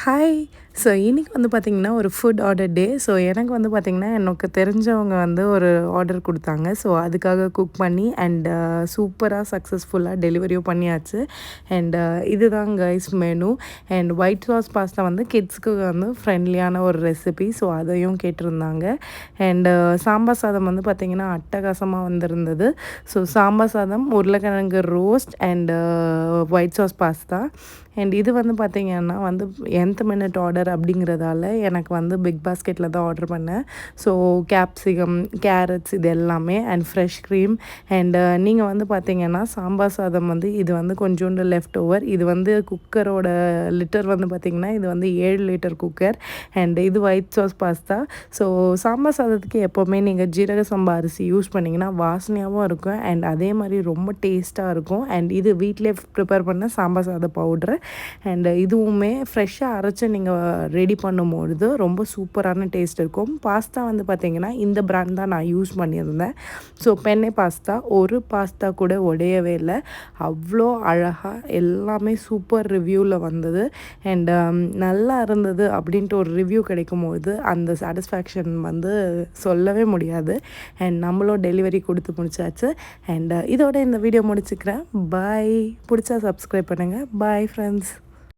Hi. So இன்னைக்கு வந்து பார்த்தீங்கன்னா, ஒரு ஃபுட் ஆர்டர் டே. ஸோ எனக்கு வந்து பார்த்தீங்கன்னா, எனக்கு தெரிஞ்சவங்க வந்து ஒரு ஆர்டர் குடுத்தாங்க. ஸோ அதுக்காக குக் பண்ணி சூப்பரா சக்ஸஸ்ஃபுல்லா டெலிவரியும் பண்ணியாச்சு. இதுதான் guys menu. White sauce pasta வந்து கிட்ஸ்க்கு வந்து ஃப்ரெண்ட்லியான ஒரு ரெசிபி. ஸோ அதையும் கேட்டிருந்தாங்க. சாம்பார் சாதம் வந்து பார்த்தீங்கன்னா, அட்டகாசமா வந்திருந்தது. ஸோ சாம்பார் சாதம், உருளைக்கிழங்கு ரோஸ்ட் ஒயிட் சாஸ் பாஸ்தா. இது வந்து பார்த்தீங்கன்னா வந்து nth மினிட் ஆர்டர் அப்படிங்கிறதால எனக்கு வந்து பிக் பாஸ்கெட்டில் தான் ஆர்டர் பண்ணேன். ஸோ கேப்சிகம், கேரட்ஸ் இது எல்லாமே ஃப்ரெஷ் க்ரீம் நீங்கள் வந்து பார்த்தீங்கன்னா சாம்பார் சாதம் வந்து இது வந்து கொஞ்சோண்டு லெஃப்ட் ஓவர். இது வந்து குக்கரோட லிட்டர் வந்து பார்த்திங்கன்னா இது வந்து 7 லிட்டர் குக்கர். இது white sauce pasta. So sambar சாதத்துக்கு எப்போவுமே நீங்கள் ஜீரக சம்பா அரிசி யூஸ் பண்ணிங்கன்னா வாசனையாகவும் இருக்கும் அதே மாதிரி ரொம்ப டேஸ்ட்டாக இருக்கும். இது வீட்டிலே ப்ரிப்பேர் பண்ண சாம்பார் சாத பவுட்ரு. இதுவுமே ஃப்ரெஷ்ஷாக அரைச்சி நீங்கள் ரெடி பண்ணும்பொழுது ரொம்ப சூப்பரான டேஸ்ட் இருக்கும். பாஸ்தா வந்து பார்த்திங்கன்னா இந்த பிராண்ட் தான் நான் யூஸ் பண்ணியிருந்தேன். ஸோ பென்னே பாஸ்தா, ஒரு பாஸ்தா கூட உடையவே இல்லை. அவ்வளோ அழகாக எல்லாமே சூப்பர் ரிவ்யூவில் வந்தது. நல்லா இருந்தது அப்படின்ட்டு ஒரு ரிவ்யூ கிடைக்கும்போது அந்த சாட்டிஸ்ஃபேக்ஷன் வந்து சொல்லவே முடியாது. நம்மளும் டெலிவரி கொடுத்து முடிச்சாச்சு. இதோட இந்த வீடியோ முடிச்சுக்கிறேன். பாய். பிடிச்சா சப்ஸ்கிரைப் பண்ணுங்கள். Bye friends.